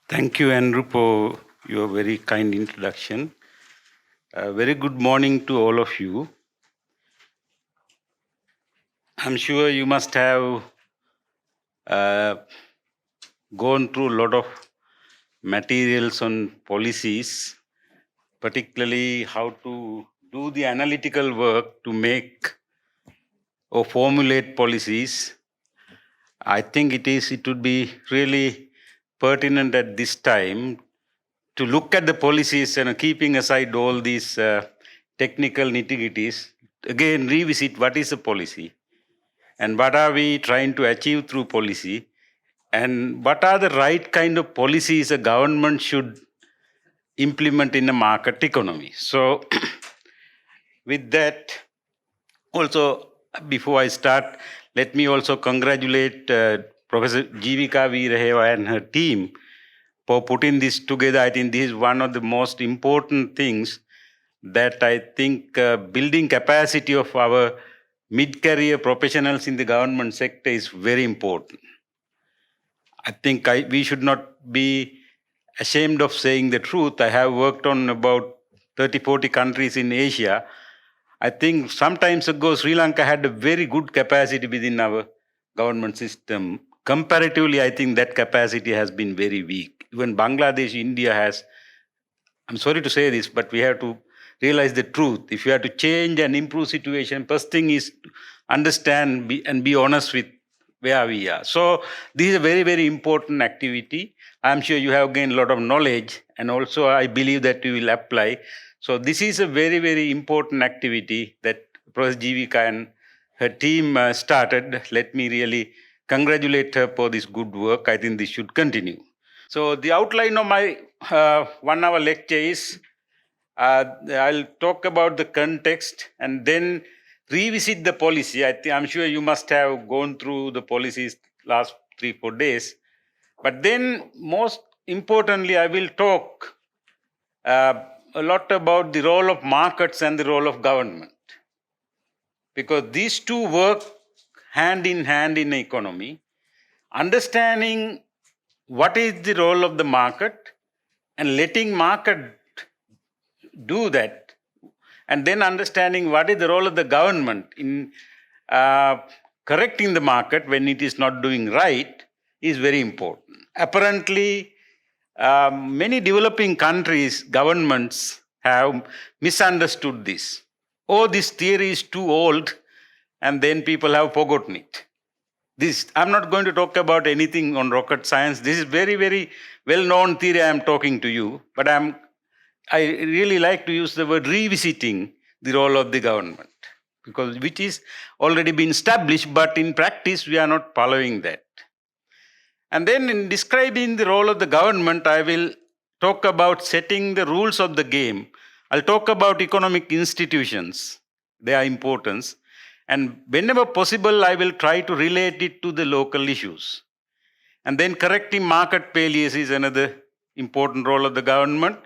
Thank you, Andrew, for your very kind introduction. Very good morning to all of you. I'm sure you must have uh, gone through a lot of materials on policies, particularly how to do the analytical work to make or formulate policies. I think it would be really pertinent at this time to look at the policies and keeping aside all these technical nitty-gritties, again revisit what is a policy and what are we trying to achieve through policy, and what are the right kind of policies a government should implement in a market economy. So with that, also before I start, let me also congratulate Professor Jivika Veeraheva and her team for putting this together. I think this is one of the most important things that I think building capacity of our mid-career professionals in the government sector is very important. I think we should not be ashamed of saying the truth. I have worked on about 30, 40 countries in Asia. I think some times ago, Sri Lanka had a very good capacity within our government system. Comparatively, I think that capacity has been very weak. Even Bangladesh, India has, I'm sorry to say this, but we have to realize the truth. If you have to change and improve situation, first thing is to understand and be honest with where we are. So this is a very, very important activity. I'm sure you have gained a lot of knowledge, and also I believe that you will apply. So this is a very, very important activity that Professor Jivika and her team started. Let me really congratulate her for this good work. I think this should continue. So the outline of my 1 hour lecture is I'll talk about the context and then revisit the policy. I'm sure you must have gone through the policies last 3-4 days. But then most importantly, I will talk a lot about the role of markets and the role of government. Because these two work hand in hand in economy. Understanding what is the role of the market and letting market do that, and then understanding what is the role of the government in correcting the market when it is not doing right is very important. Apparently, many developing countries, governments have misunderstood this. Oh, this theory is too old, and then people have forgotten it. I'm not going to talk about anything on rocket science. This is very, very well-known theory I am talking to you, but I really like to use the word revisiting the role of the government, because which is already been established, but in practice we are not following that. And then in describing the role of the government, I will talk about setting the rules of the game. I'll talk about economic institutions, their importance, and whenever possible, I will try to relate it to the local issues. And then correcting market failures is another important role of the government.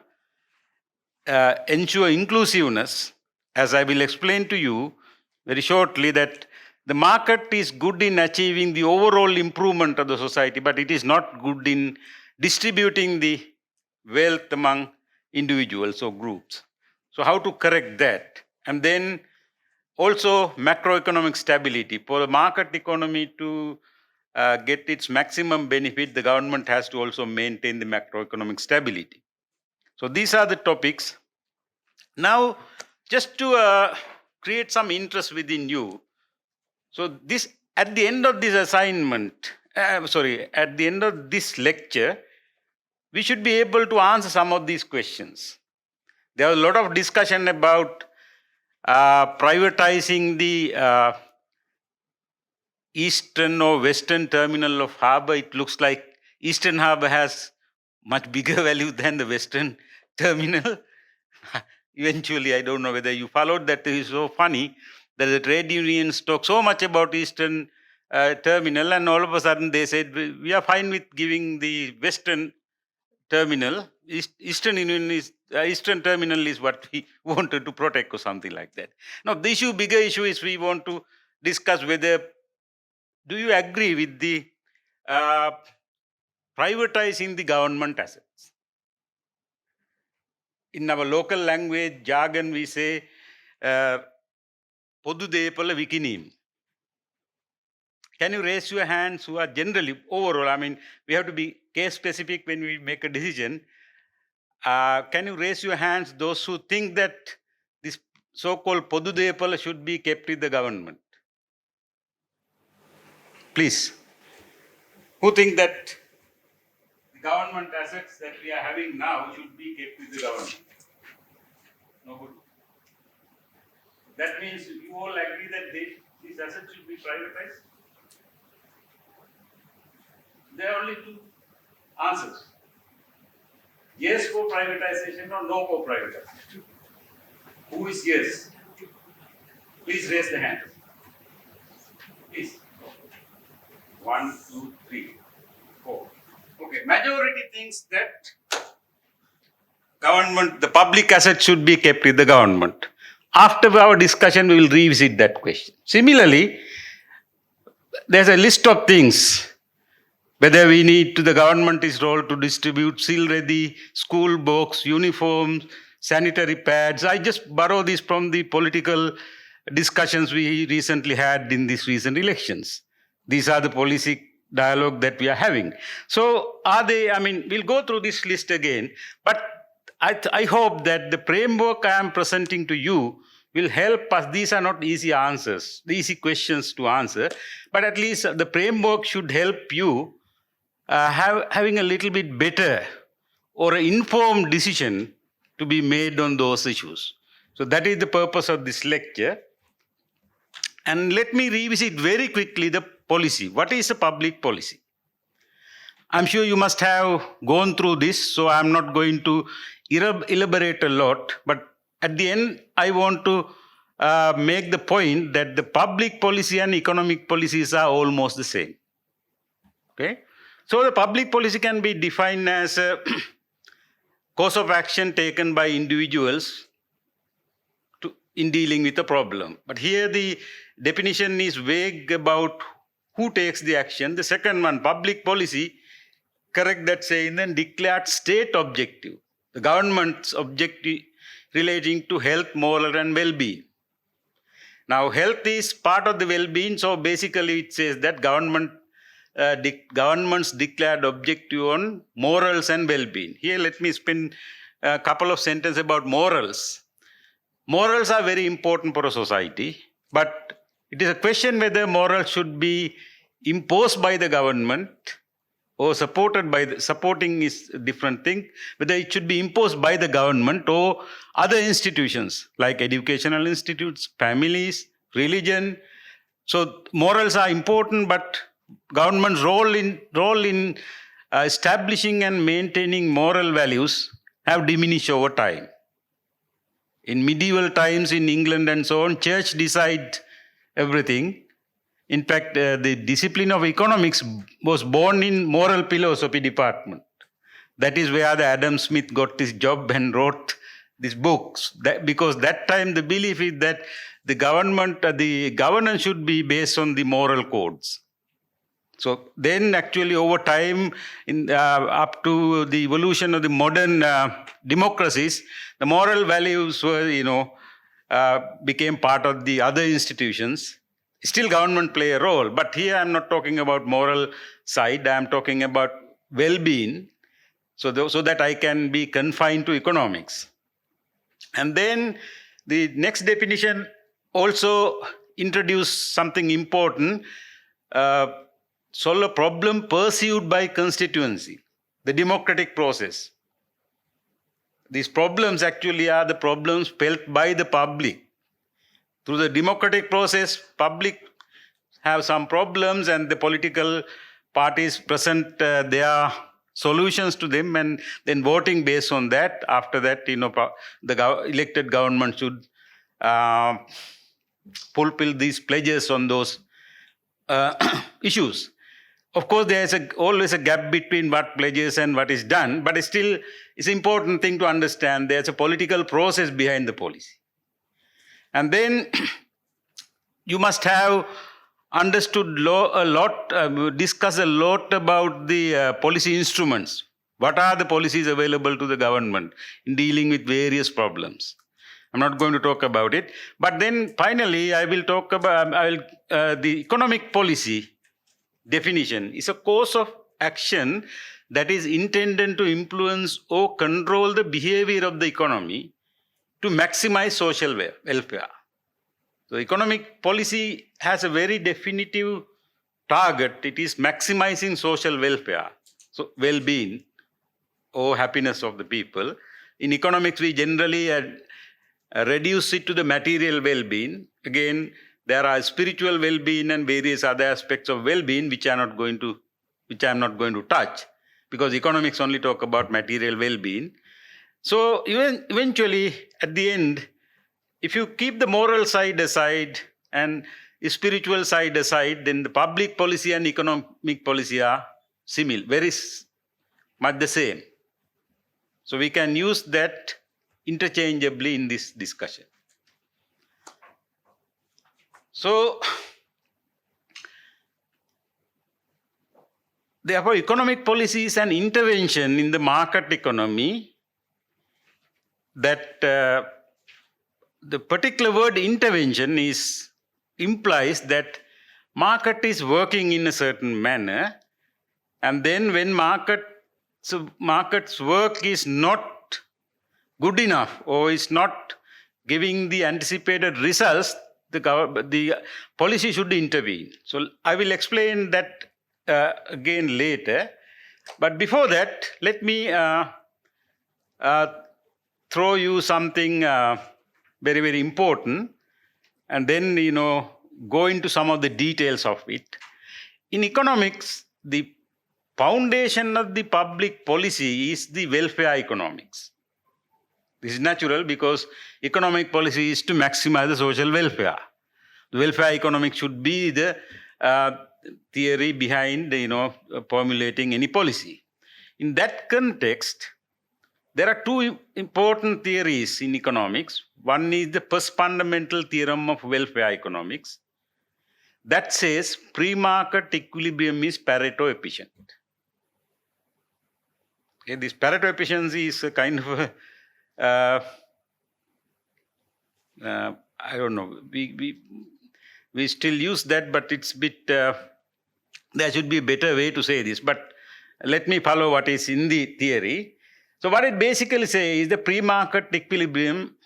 Ensure inclusiveness, as I will explain to you very shortly, that the market is good in achieving the overall improvement of the society, but it is not good in distributing the wealth among individuals or groups. So how to correct that? And then also macroeconomic stability. For the market economy to get its maximum benefit, the government has to also maintain the macroeconomic stability. So these are the topics. Now, just to create some interest within you, so this at the end of this assignment, at the end of this lecture, we should be able to answer some of these questions. There was a lot of discussion about privatizing the eastern or western terminal of harbor. It looks like eastern harbor has much bigger value than the western terminal. Eventually, I don't know whether you followed that. It is so funny that the trade unions talk so much about eastern terminal, and all of a sudden they said we are fine with giving the western terminal. Eastern terminal is what we wanted to protect or something like that. Now, the bigger issue is we want to discuss whether, do you agree with the uh, privatizing the government assets. In our local language jargon, we say, Podu Depala Vikinim. Can you raise your hands who are generally, overall, I mean, we have to be case specific when we make a decision. Can you raise your hands, those who think that this so-called Podu Depala should be kept with the government? Please. Who think that the government assets that we are having now should be kept with the government? Nobody. That means you all agree that these assets should be privatized? There are only two answers. Yes for privatization or no for privatization. Who is yes? Please raise the hand. Please. 1, 2, 3, 4. Okay. Majority thinks that government, the public assets should be kept with the government. After our discussion, we will revisit that question. Similarly, there's a list of things. Whether we need to the government's role to distribute seal-ready school books, uniforms, sanitary pads. I just borrow this from the political discussions we recently had in these recent elections. These are the policy dialogue that we are having. So are they, I mean, we'll go through this list again, but I hope that the framework I am presenting to you will help us. These are not easy answers, easy questions to answer, but at least the framework should help you having a little bit better or an informed decision to be made on those issues. So that is the purpose of this lecture. And let me revisit very quickly the policy. What is a public policy? I'm sure you must have gone through this, so I'm not going to elaborate a lot. But at the end, I want to make the point that the public policy and economic policies are almost the same. Okay? So the public policy can be defined as a course of action taken by individuals in dealing with a problem. But here the definition is vague about who takes the action. The second one, public policy, correct that saying, then declared state objective, the government's objective relating to health, moral and well-being. Now health is part of the well-being, so basically it says that government's declared objective on morals and well-being. Here let me spend a couple of sentences about morals. Morals are very important for a society, but it is a question whether morals should be imposed by the government or supported by supporting is a different thing, whether it should be imposed by the government or other institutions like educational institutes, families, religion. So morals are important, but government's role in establishing and maintaining moral values have diminished over time. In medieval times in England and so on, church decide everything. In fact, the discipline of economics was born in moral philosophy department. That is where the Adam Smith got his job and wrote these books. Because that time the belief is that the governance should be based on the moral codes. So then actually over time, up to the evolution of the modern democracies, the moral values were, became part of the other institutions. Still government play a role, but here I'm not talking about moral side, I'm talking about well-being, so that I can be confined to economics. And then the next definition also introduced something important, solve a problem perceived by constituency, the democratic process. These problems actually are the problems felt by the public. Through the democratic process, public have some problems and the political parties present their solutions to them and then voting based on that. After that, the elected government should fulfill these pledges on those issues. Of course, there is always a gap between what pledges and what is done, but still it's an important thing to understand there's a political process behind the policy. And then you must have understood discuss a lot about the policy instruments. What are the policies available to the government in dealing with various problems? I'm not going to talk about it. But then finally, I will talk about the economic policy definition is a course of action that is intended to influence or control the behavior of the economy to maximize social welfare. So economic policy has a very definitive target. It is maximizing social welfare, so well-being or happiness of the people. In economics, we generally reduce it to the material well-being. Again, there are spiritual well-being and various other aspects of well-being which I'm not going to touch, because economics only talk about material well-being. So eventually, at the end, if you keep the moral side aside and the spiritual side aside, then the public policy and economic policy are similar, very much the same. So we can use that interchangeably in this discussion. So, therefore, economic policy is an intervention in the market economy that the particular word intervention implies that market is working in a certain manner, and then when market's work is not good enough or is not giving the anticipated results, the policy should intervene. So I will explain that again later. But before that, let me throw you something very, very important, and then, go into some of the details of it. In economics, the foundation of the public policy is the welfare economics. This is natural because economic policy is to maximize the social welfare. The welfare economics should be the theory behind, formulating any policy. In that context, there are two important theories in economics. One is the first fundamental theorem of welfare economics that says pre-market equilibrium is Pareto efficient. Okay, this Pareto efficiency is a kind of I don't know. We still use that, but it's a bit. There should be a better way to say this. But let me follow what is in the theory. So what it basically says is the pre-market equilibrium.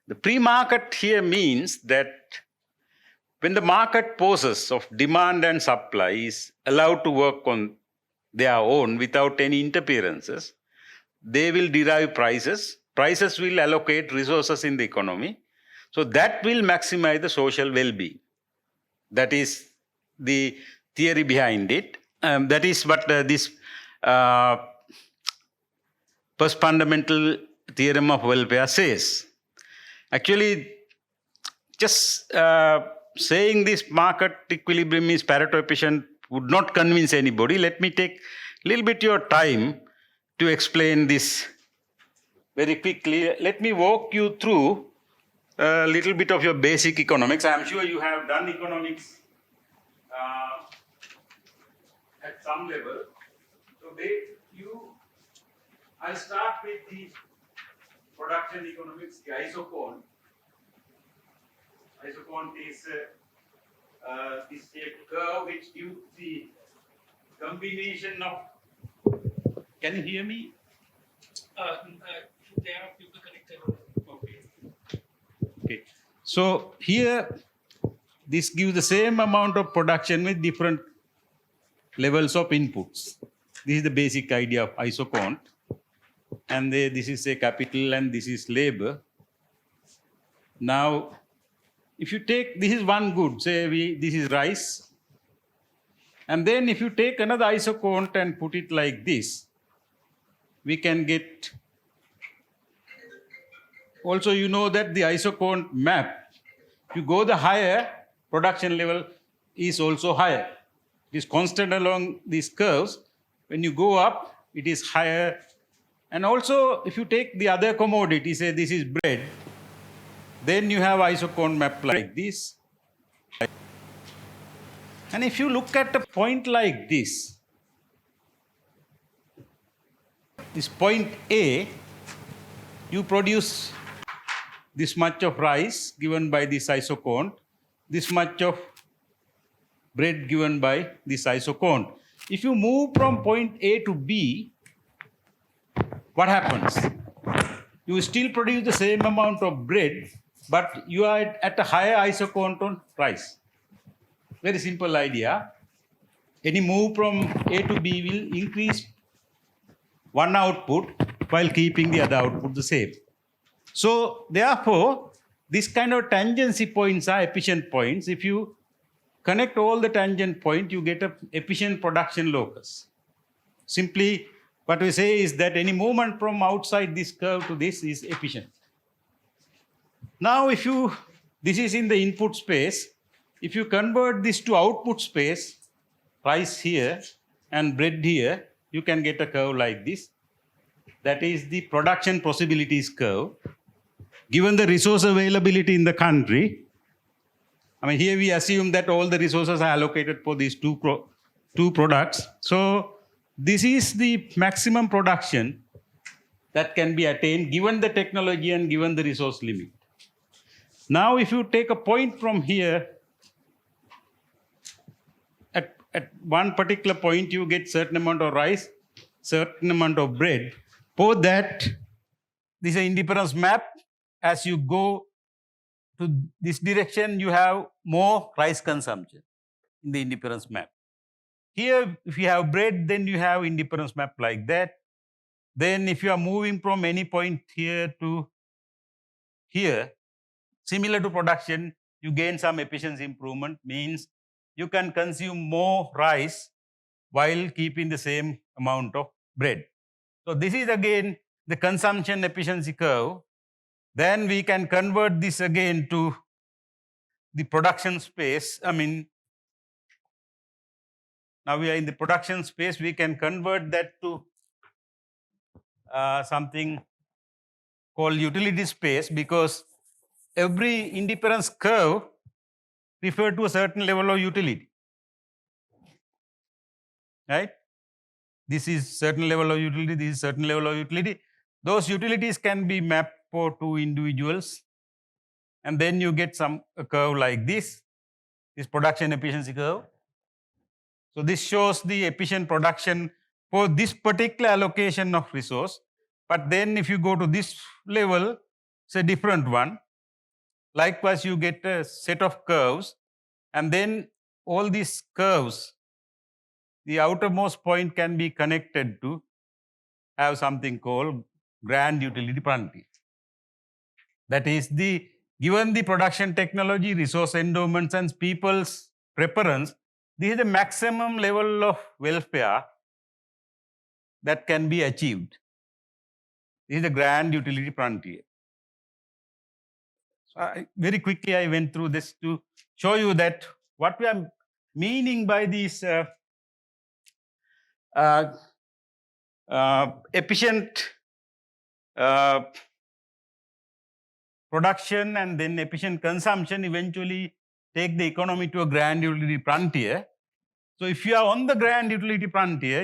The pre-market here means that when the market forces of demand and supply is allowed to work on their own without any interferences, they will derive prices. Prices will allocate resources in the economy. So that will maximize the social well-being. That is the theory behind it. That is what this first fundamental theorem of welfare says. Actually, just saying this market equilibrium is Pareto efficient would not convince anybody. Let me take a little bit your time to explain this very quickly. Let me walk you through a little bit of your basic economics. I am sure you have done economics at some level. So I start with the production economics, the isocon. Isocon is this curve which gives the combination of. Can you hear me? They have people connected. Okay. So here, this gives the same amount of production with different levels of inputs. This is the basic idea of isocont. And this is a capital and this is labor. Now, if you take, this is one good, say this is rice. And then if you take another isocont and put it like this, we can get, also you know that the isocont map, if you go the higher, production level is also higher. It is constant along these curves. When you go up, it is higher. And also, if you take the other commodity, say this is bread, then you have isocont map like this. And if you look at a point like this point A, you produce this much of rice given by this isocone, this much of bread given by this isocone. If you move from point A to B, what happens? You still produce the same amount of bread, but you are at a higher isoquanton rice. Very simple idea. Any move from A to B will increase one output while keeping the other output the same. So therefore, this kind of tangency points are efficient points. If you connect all the tangent points, you get an efficient production locus. Simply, what we say is that any movement from outside this curve to this is efficient. Now, this is in the input space. If you convert this to output space, rice here and bread here, you can get a curve like this. That is the production possibilities curve. Given the resource availability in the country, here we assume that all the resources are allocated for these two products. So this is the maximum production that can be attained given the technology and given the resource limit. Now, if you take a point from here, at one particular point, you get certain amount of rice, certain amount of bread. For that, this is an indifference map. As you go to this direction, you have more rice consumption in the indifference map. Here, if you have bread, then you have indifference map like that. Then if you are moving from any point here to here, similar to production, you gain some efficiency improvement, means you can consume more rice while keeping the same amount of bread. So this is again the consumption efficiency curve. Then we can convert this again to the production space. Now we are in the production space, we can convert that to something called utility space, because every indifference curve refers to a certain level of utility. Right? This is certain level of utility, this is certain level of utility. Those utilities can be mapped for two individuals, and then you get a curve like this production efficiency curve. So this shows the efficient production for this particular allocation of resource. But then if you go to this level, it's a different one. Likewise, you get a set of curves, and then all these curves, the outermost point can be connected to have something called grand utility frontier. That is, given the production technology, resource endowments, and people's preference, this is the maximum level of welfare that can be achieved. This is the grand utility frontier. So very quickly, I went through this to show you that what we are meaning by these efficient production and then efficient consumption eventually take the economy to a grand utility frontier. So if you are on the grand utility frontier,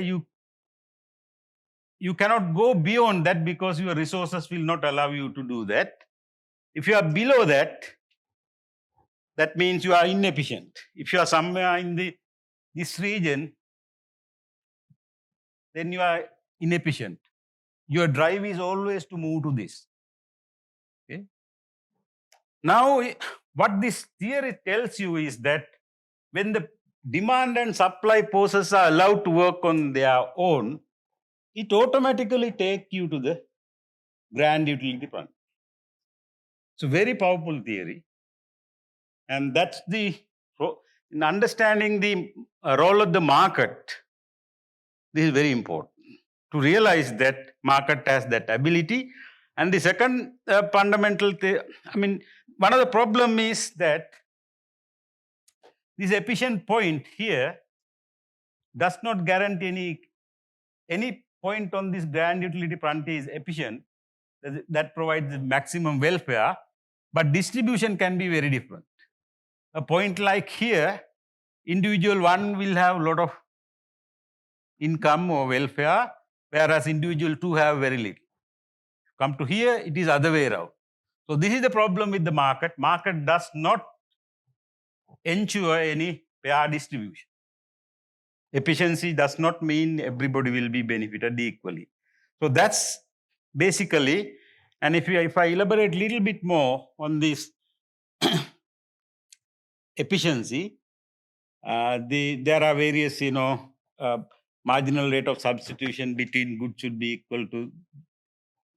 you cannot go beyond that because your resources will not allow you to do that. If you are below that, that means you are inefficient. If you are somewhere in this region, then you are inefficient. Your drive is always to move to this. Okay? Now, what this theory tells you is that when the demand and supply forces are allowed to work on their own, it automatically takes you to the grand utility frontier. It's a very powerful theory. And that's in understanding the role of the market, this is very important to realize that market has that ability. And the second fundamental one of the problem is that this efficient point here does not guarantee any point on this grand utility frontier is efficient that provides the maximum welfare, but distribution can be very different. A point like here individual one will have a lot of income or welfare, whereas individual two have very little. Come to here, it is other way around. So this is the problem with the market. Market does not ensure any fair distribution. Efficiency does not mean everybody will be benefited equally. So that's basically, and if I elaborate a little bit more on this efficiency, there are various, marginal rate of substitution between goods should be equal to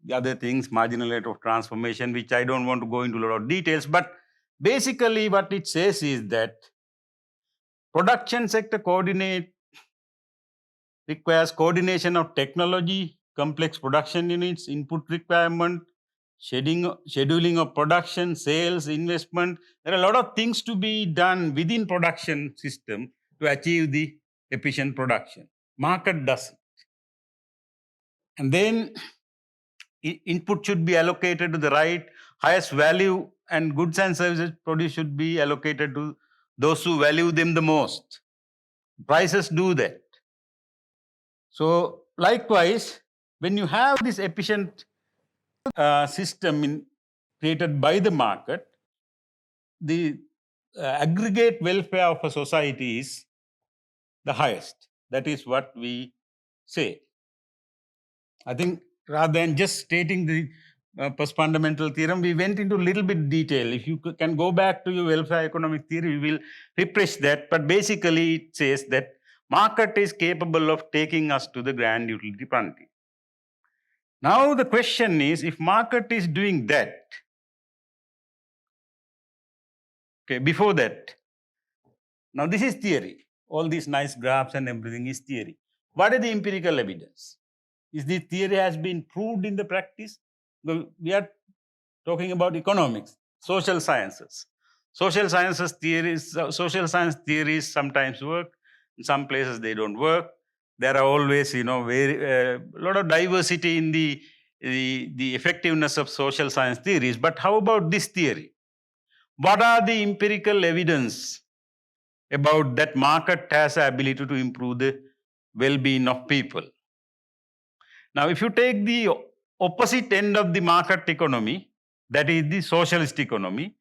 the other things, marginal rate of transformation, which I don't want to go into a lot of details, but basically what it says is that production sector requires coordination of technology, complex production units, input requirement, scheduling of production, sales, investment. There are a lot of things to be done within production system to achieve the efficient production. Market doesn't. And then input should be allocated to the right, highest value, and goods and services produced should be allocated to those who value them the most. Prices do that. So likewise, when you have this efficient system created by the market, the aggregate welfare of a society is the highest. That is what we say. I think rather than just stating the post fundamental theorem, we went into a little bit detail. If you can go back to your welfare economic theory, we will refresh that. But basically, it says that market is capable of taking us to the grand utility frontier. Now the question is, if market is doing that, okay, before that, now this is theory. All these nice graphs and everything is theory. What is the empirical evidence? Is this theory has been proved in the practice? We are talking about economics, social sciences. Social science theories sometimes work. In some places they don't work. There are always, a lot of diversity in the effectiveness of social science theories. But how about this theory? What are the empirical evidence about that market has the ability to improve the well-being of people? Now, if you take the opposite end of the market economy, that is the socialist economy,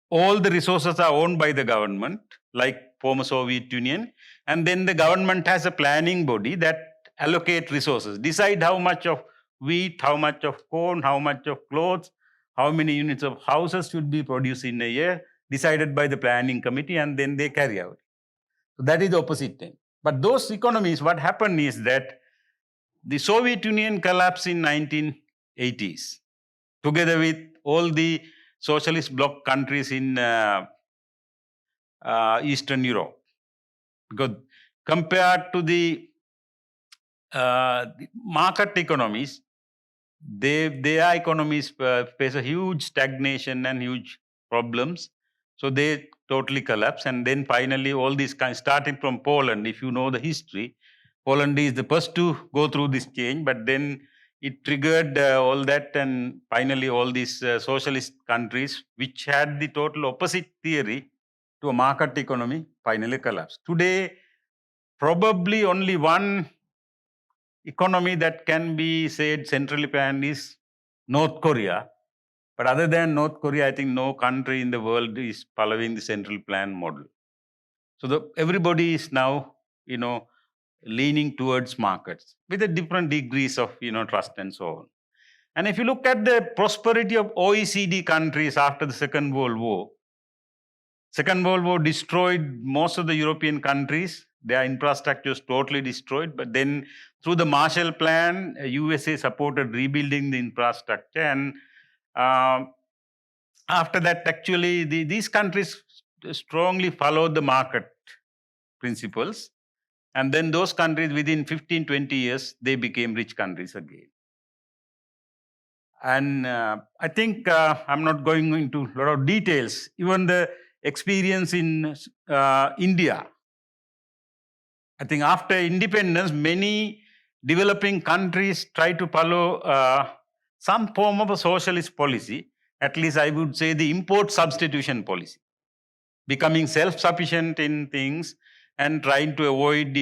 all the resources are owned by the government, like former Soviet Union, and then the government has a planning body that allocate resources, decide how much of wheat, how much of corn, how much of clothes, how many units of houses should be produced in a year, decided by the planning committee, and then they carry out. So that is the opposite end. But those economies, what happened is that the Soviet Union collapsed in 1980s, together with all the socialist bloc countries in Eastern Europe. Because compared to the market economies, their economies face a huge stagnation and huge problems. So they totally collapse. And then finally, all these starting from Poland, if you know the history, Poland is the first to go through this change, but then it triggered all that, and finally all these socialist countries, which had the total opposite theory to a market economy, finally collapsed. Today, probably only one economy that can be said centrally planned is North Korea. But other than North Korea, I think no country in the world is following the central plan model. So everybody is now, leaning towards markets with a different degrees of, trust and so on. And if you look at the prosperity of OECD countries after the Second World War destroyed most of the European countries. Their infrastructure is totally destroyed. But then through the Marshall Plan, USA supported rebuilding the infrastructure. And after that, actually, these countries strongly followed the market principles. And then those countries, within 15, 20 years, they became rich countries again. And I think I'm not going into a lot of details. Even the experience in India, I think after independence, many developing countries try to follow some form of a socialist policy. At least I would say the import substitution policy. becoming self-sufficient in things and trying to avoid,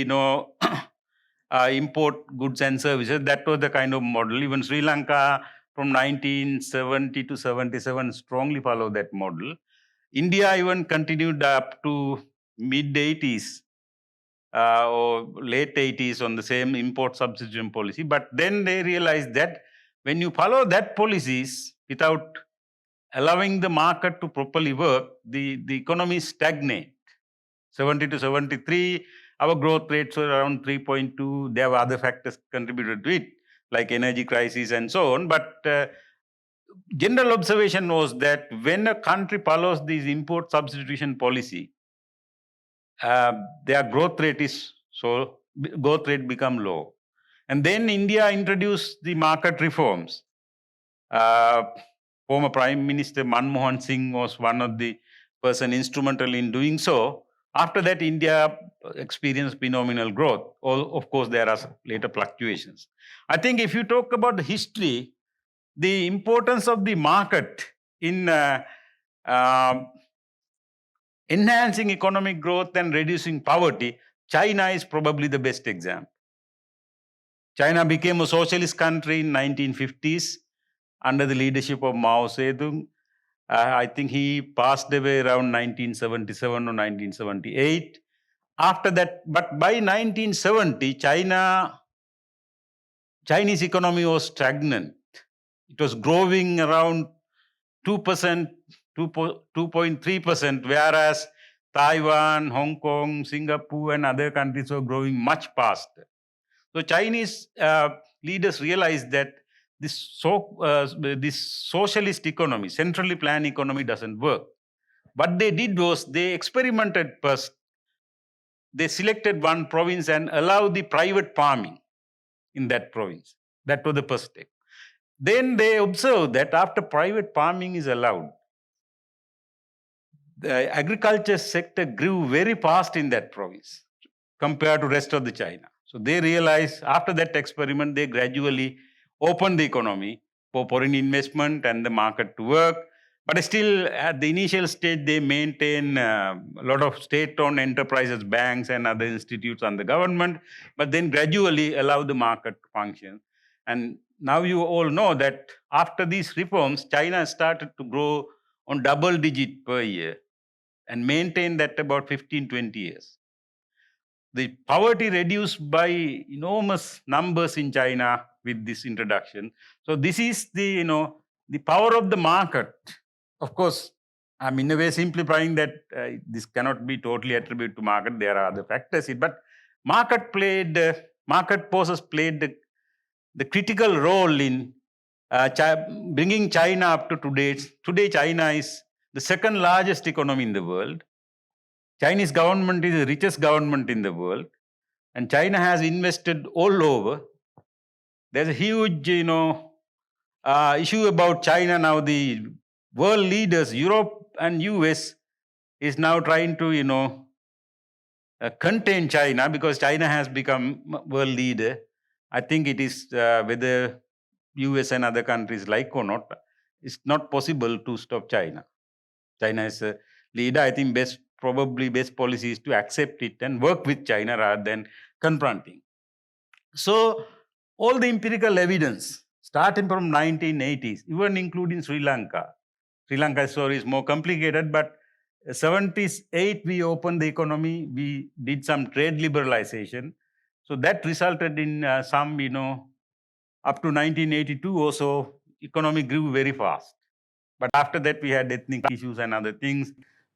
import goods and services. That was the kind of model. Even Sri Lanka from 1970 to 77 strongly followed that model. India even continued up to mid 80s or late 80s on the same import substitution policy. But then they realized that when you follow that policies without allowing the market to properly work, the economy stagnate. 70 to 73, our growth rates were around 3.2. There were other factors contributed to it, like energy crisis and so on. But general observation was that when a country follows this import substitution policy, their growth rate become low. And then India introduced the market reforms. Former Prime Minister Manmohan Singh was one of the person instrumental in doing so. After that, India experienced phenomenal growth. Of course, there are later fluctuations. I think if you talk about the history, the importance of the market in enhancing economic growth and reducing poverty, China is probably the best example. China became a socialist country in 1950s under the leadership of Mao Zedong. I think he passed away around 1977 or 1978. After that, but by 1970, Chinese economy was stagnant. It was growing around 2%, 2.3%, whereas Taiwan, Hong Kong, Singapore, and other countries were growing much faster. So Chinese leaders realized that this socialist economy, centrally planned economy, doesn't work. What they did was they experimented first. They selected one province and allowed the private farming in that province. That was the first step. Then they observed that after private farming is allowed, the agriculture sector grew very fast in that province compared to rest of the China. So they realized after that experiment, they gradually opened the economy for foreign investment and the market to work. But still, at the initial stage, they maintain a lot of state-owned enterprises, banks, and other institutes under government, but then gradually allow the market to function. And now you all know that after these reforms, China started to grow on double digit per year and maintain that about 15, 20 years. The poverty reduced by enormous numbers in China with this introduction. So this is the power of the market. Of course, I'm in a way simplifying that this cannot be totally attributed to market. There are other factors, but market forces played the critical role in bringing China up to today. Today, China is the second largest economy in the world. Chinese government is the richest government in the world, and China has invested all over. There's a huge, issue about China now. The world leaders, Europe and US, is now trying to, contain China because China has become world leader. I think it is whether US and other countries like or not, it's not possible to stop China. China is a leader. I think probably best policy is to accept it and work with China rather than confronting. So all the empirical evidence, starting from 1980s, even including Sri Lanka. Sri Lanka's story is more complicated, but 78 we opened the economy. We did some trade liberalization. So that resulted in some, up to 1982 or so, economy grew very fast. But after that, we had ethnic issues and other things.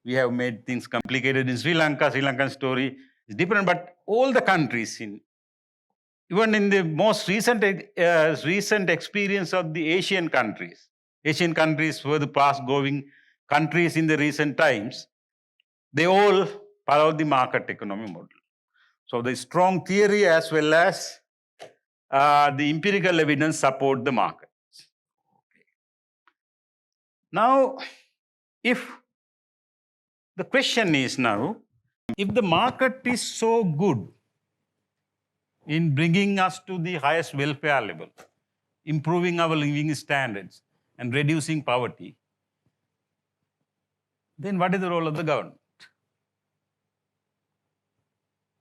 We have made things complicated in Sri Lanka. Sri Lankan story is different, but all the countries, even in the most recent experience of the Asian countries were the fast-growing countries in the recent times. They all follow the market economy model. So the strong theory as well as the empirical evidence support the market. Now, if the question is now, if the market is so good in bringing us to the highest welfare level, improving our living standards, and reducing poverty, then what is the role of the government?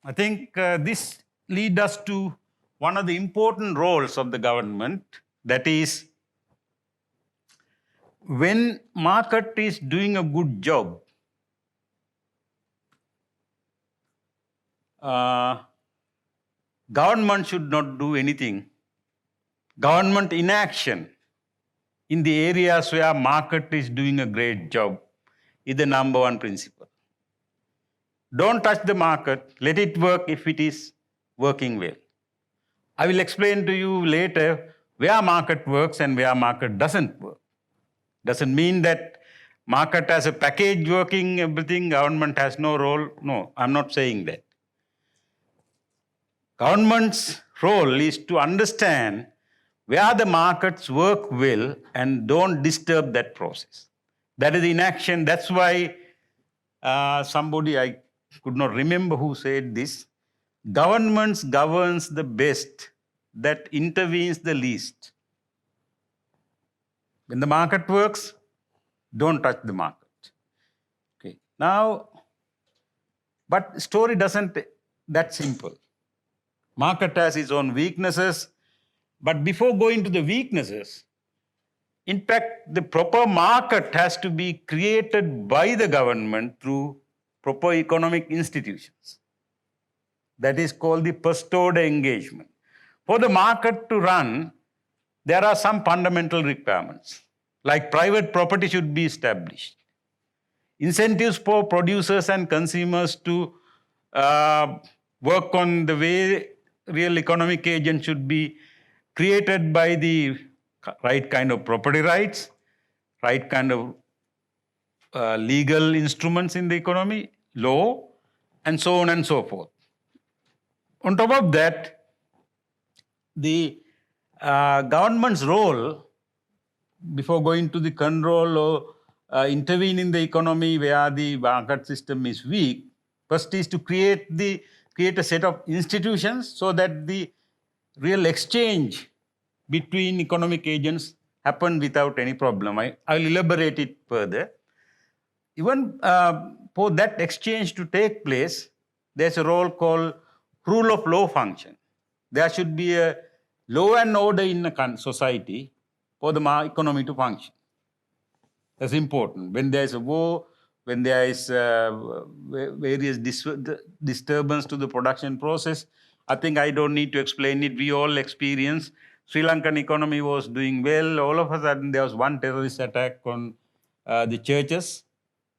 I think this leads us to one of the important roles of the government, that is, when market is doing a good job, government should not do anything. Government inaction in the areas where market is doing a great job is the number one principle. Don't touch the market, let it work if it is working well. I will explain to you later where market works and where market doesn't work. Doesn't mean that market as a package working, everything, government has no role. No, I'm not saying that. Government's role is to understand where the markets work well and don't disturb that process. That is inaction. That's why somebody, I could not remember who said this, governments governs the best that intervenes the least. When the market works, don't touch the market. Okay. Now, but story doesn't that simple. Market has its own weaknesses, but before going to the weaknesses, in fact, the proper market has to be created by the government through proper economic institutions. That is called the first order engagement. For the market to run, there are some fundamental requirements, like private property should be established. Incentives for producers and consumers to work on the way real economic agent should be created by the right kind of property rights, right kind of legal instruments in the economy, law, and so on and so forth. On top of that, the government's role, before going to the control or intervene in the economy where the market system is weak, first is to create a set of institutions so that the real exchange between economic agents happen without any problem. I will elaborate it further. Even for that exchange to take place, there's a role called rule of law function. There should be a law and order in a society for the economy to function. That's important. When there is a war, when there is various disturbance to the production process, I think I don't need to explain it. We all experience Sri Lankan economy was doing well. All of a sudden, there was one terrorist attack on the churches,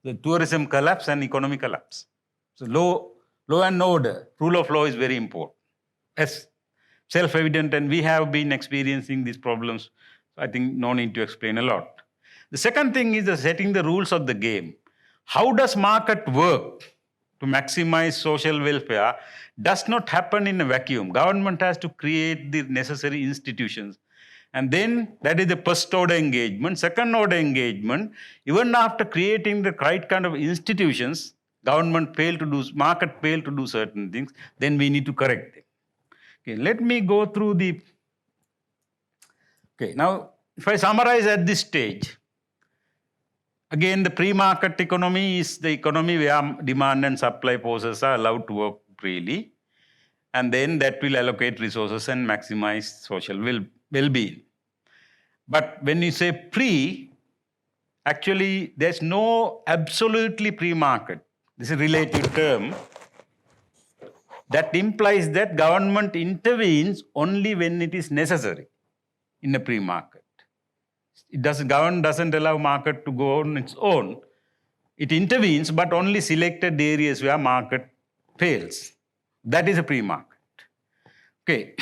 the tourism collapse and economic collapse. So law and order, rule of law is very important. As self-evident, and we have been experiencing these problems. I think no need to explain a lot. The second thing is the setting the rules of the game. How does market work to maximize social welfare does not happen in a vacuum. Government has to create the necessary institutions. And then that is the first order engagement. Second order engagement, even after creating the right kind of institutions, market failed to do certain things, then we need to correct them. Okay, let me go through now if I summarize at this stage, again, the pre-market economy is the economy where demand and supply forces are allowed to work freely, and then that will allocate resources and maximize social well-being. But when you say pre, actually there's no absolutely pre-market. This is a relative term that implies that government intervenes only when it is necessary in a pre-market. Government doesn't allow market to go on its own. It intervenes, but only selected areas where market fails. That is a pre-market. Okay.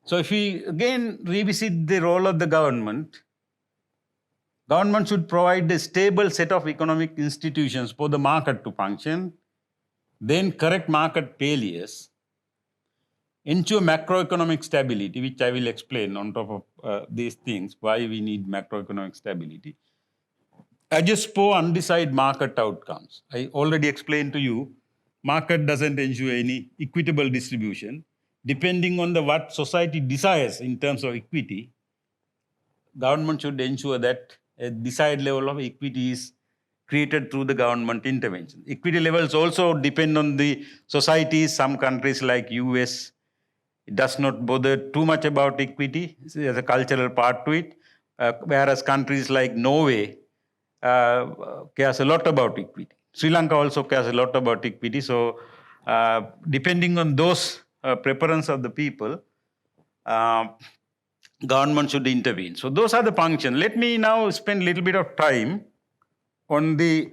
So if we again revisit the role of the government should provide a stable set of economic institutions for the market to function, then correct market failures, ensure macroeconomic stability, which I will explain on top of these things, why we need macroeconomic stability. Adjust for undesired market outcomes. I already explained to you, market doesn't ensure any equitable distribution. Depending on what society desires in terms of equity, government should ensure that a desired level of equity is created through the government intervention. Equity levels also depend on the societies. Some countries like US, it does not bother too much about equity. There's a cultural part to it. Whereas countries like Norway cares a lot about equity. Sri Lanka also cares a lot about equity. So depending on those preference of the people, government should intervene. So those are the functions. Let me now spend a little bit of time on the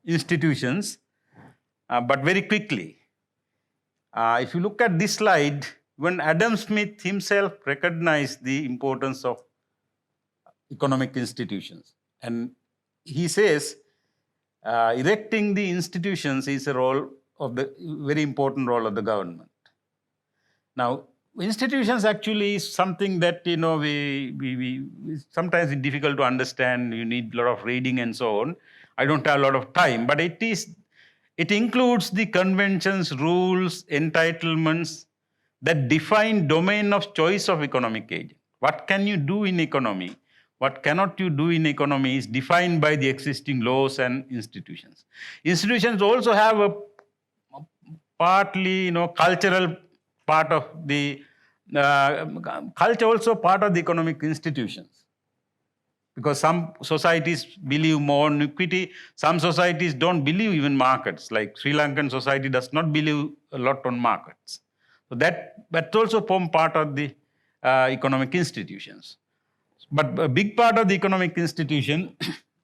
institutions, but very quickly. If you look at this slide, when Adam Smith himself recognized the importance of economic institutions, and he says erecting the institutions is a role of the very important role of the government. Now, institutions actually is something that we sometimes it's difficult to understand. You need a lot of reading and so on. I don't have a lot of time, but it includes the conventions, rules, entitlements that define domain of choice of economic agent. What can you do in economy? What cannot you do in economy is defined by the existing laws and institutions. Institutions also have a partly, cultural part of the culture, also part of the economic institutions. Because some societies believe more in equity, some societies don't believe even markets. Like Sri Lankan society does not believe a lot on markets. So that also form part of the economic institutions. But a big part of the economic institution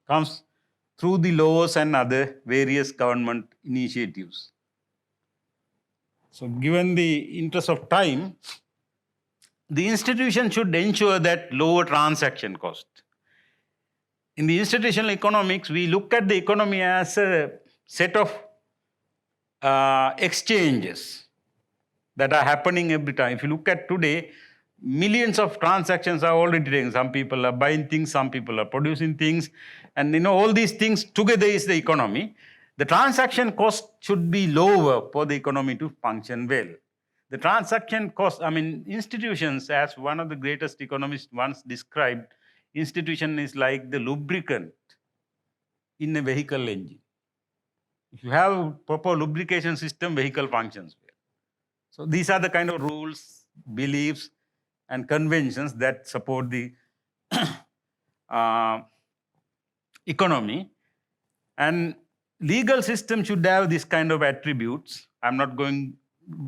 comes through the laws and other various government initiatives. So given the interest of time, the institution should ensure that lower transaction cost. In the institutional economics, we look at the economy as a set of exchanges that are happening every time. If you look at today, millions of transactions are already taking. Some people are buying things, some people are producing things, and all these things together is the economy. The transaction cost should be lower for the economy to function well. The transaction cost, institutions, as one of the greatest economists once described, institution is like the lubricant in a vehicle engine. If you have proper lubrication system, vehicle functions well. So these are the kind of rules, beliefs, and conventions that support the economy. And legal system should have this kind of attributes. I'm not going,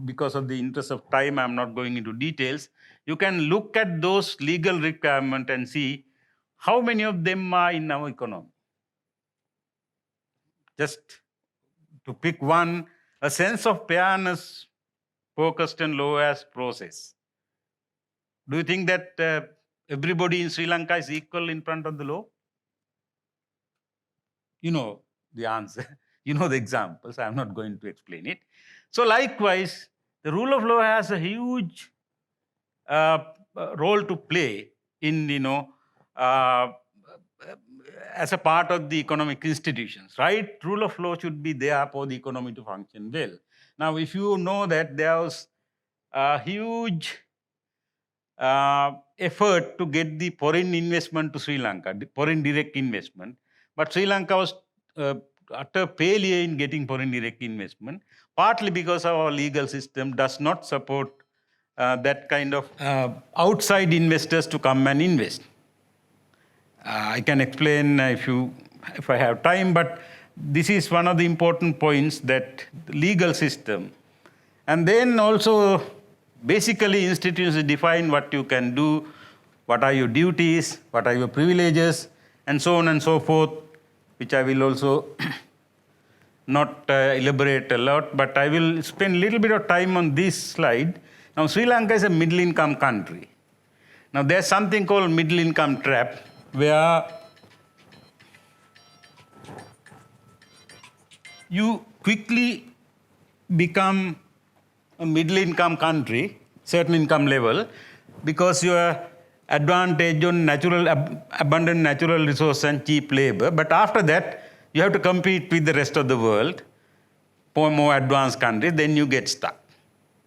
because of the interest of time, I'm not going into details. You can look at those legal requirements and see how many of them are in our economy. Just to pick one, a sense of fairness focused on law as process. Do you think that everybody in Sri Lanka is equal in front of the law? You know the answer. You know the examples. I'm not going to explain it. So likewise, the rule of law has a huge role to play in, as a part of the economic institutions, right? Rule of law should be there for the economy to function well. Now, if you know that there was a huge effort to get the foreign investment to Sri Lanka, foreign direct investment, but Sri Lanka was utter failure in getting foreign direct investment, partly because our legal system does not support that kind of outside investors to come and invest. I can explain if I have time, but this is one of the important points, that the legal system. And then also, basically, institutions define what you can do, what are your duties, what are your privileges, and so on and so forth, which I will also not elaborate a lot, but I will spend a little bit of time on this slide. Now, Sri Lanka is a middle-income country. Now, there's something called middle-income trap, where you quickly become a middle-income country, certain income level, because you are advantaged on abundant natural resource and cheap labor. But after that, you have to compete with the rest of the world, for more advanced countries, then you get stuck.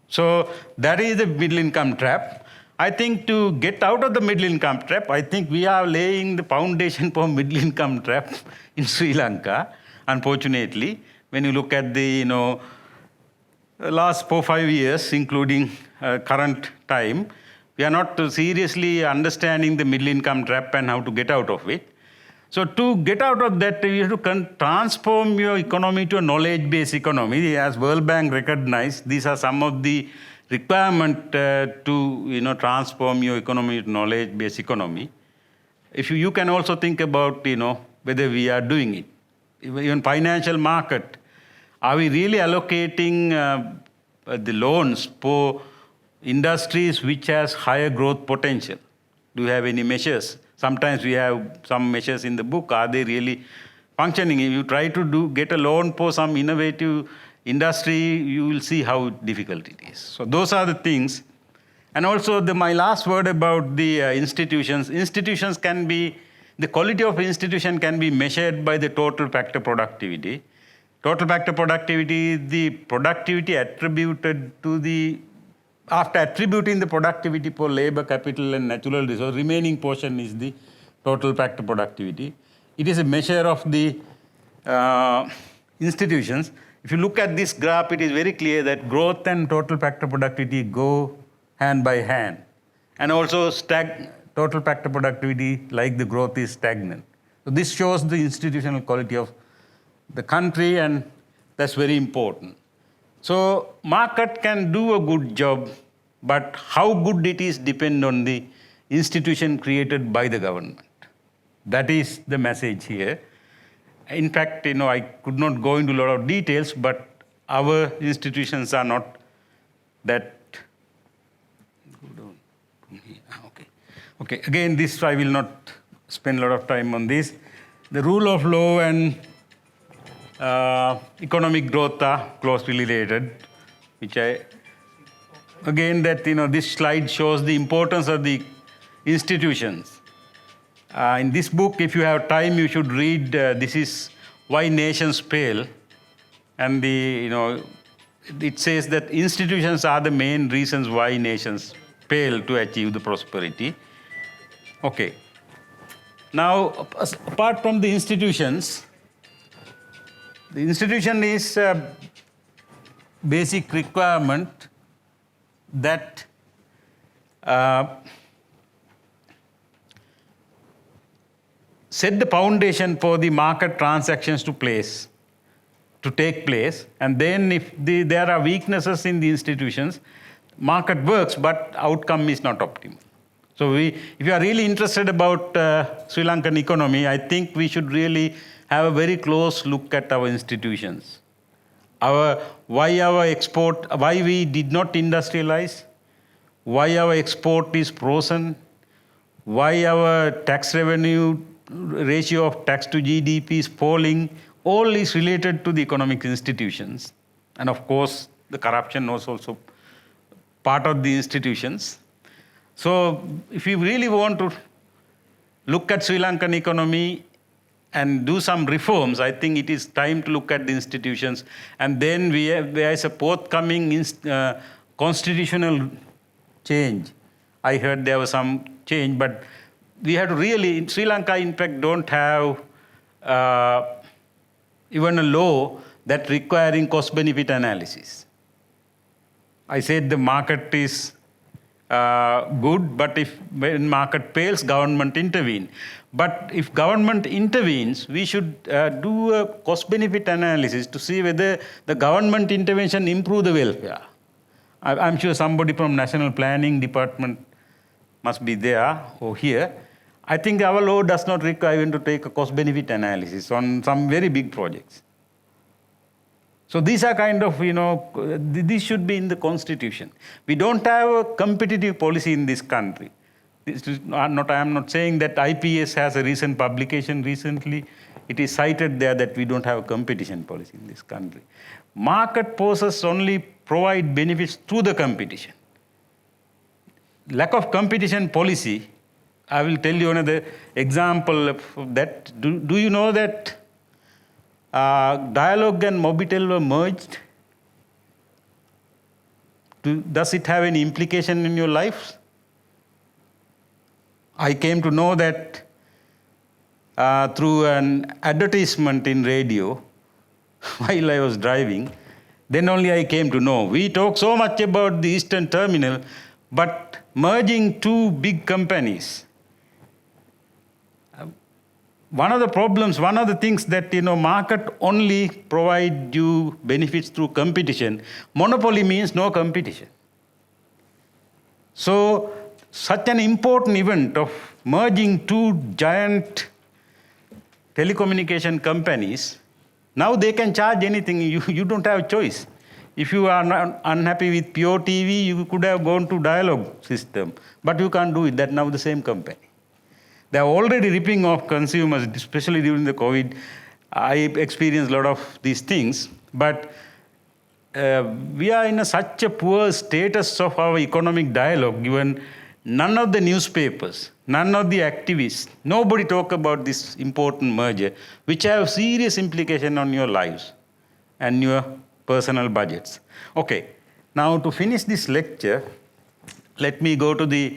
So that is the middle-income trap. I think to get out of the middle income trap, I think we are laying the foundation for middle income trap in Sri Lanka, unfortunately. When you look at the, last 4-5 years, including current time, we are not seriously understanding the middle income trap and how to get out of it. So to get out of that, you have to transform your economy to a knowledge-based economy. As World Bank recognized, these are some of the requirement to transform your economy to knowledge-based economy. If you can also think about whether we are doing it. Even financial market, are we really allocating the loans for industries which has higher growth potential? Do you have any measures? Sometimes we have some measures in the book. Are they really functioning? If you try to get a loan for some innovative industry, you will see how difficult it is. So those are the things. And also my last word about the institutions. Institutions can be, the quality of institution can be measured by the total factor productivity. Total factor productivity is the productivity attributed to the, after attributing the productivity for labor, capital and natural resource, remaining portion is the total factor productivity. It is a measure of the institutions. If you look at this graph, it is very clear that growth and total factor productivity go hand by hand. And also total factor productivity, like the growth, is stagnant. So this shows the institutional quality of the country, and that's very important. So market can do a good job, but how good it is depends on the institution created by the government. That is the message here. In fact, I could not go into a lot of details, but our institutions are not that good. Okay. Again, this I will not spend a lot of time on this. The rule of law and economic growth are closely related, which this slide shows the importance of the institutions. In this book, if you have time, you should read, this is Why Nations Fail. And it says that institutions are the main reasons why nations fail to achieve the prosperity. Okay. Now, apart from the institutions, the institution is a basic requirement that set the foundation for the market transactions to take place. And then if there are weaknesses in the institutions, market works, but outcome is not optimal. So if you are really interested about Sri Lankan economy, I think we should really have a very close look at our institutions. Why we did not industrialize, why our export is frozen, why our tax revenue ratio of tax to GDP is falling, all is related to the economic institutions. And of course, the corruption was also part of the institutions. So if you really want to look at Sri Lankan economy and do some reforms, I think it is time to look at the institutions. And then there is a forthcoming constitutional change. I heard there was some change, but we have to really, in Sri Lanka, in fact, don't have even a law that requiring cost-benefit analysis. I said the market is good, but when market fails, government intervene. But if government intervenes, we should do a cost-benefit analysis to see whether the government intervention improve the welfare. I'm sure somebody from National Planning Department must be there or here. I think our law does not require even to take a cost-benefit analysis on some very big projects. So these are kind of, this should be in the constitution. We don't have a competitive policy in this country. I am not saying that IPS has a recent publication recently. It is cited there that we don't have a competition policy in this country. Market forces only provide benefits through the competition. Lack of competition policy, I will tell you another example of that. Do you know that Dialog and Mobitel were merged? Does it have any implication in your life? I came to know that through an advertisement in radio while I was driving. Then only I came to know. We talk so much about the Eastern Terminal, but merging two big companies, one of the problems, one of the things that, market only provide you benefits through competition. Monopoly means no competition. So, such an important event of merging two giant telecommunication companies, now they can charge anything. You don't have a choice. If you are not unhappy with Pure TV, you could have gone to Dialog system, but you can't do it. That's now the same company. They are already ripping off consumers, especially during the COVID. I experienced a lot of these things, but we are in such a poor status of our economic dialogue, given none of the newspapers, none of the activists, nobody talk about this important merger, which have serious implication on your lives and your personal budgets. Okay, now to finish this lecture, let me go to the,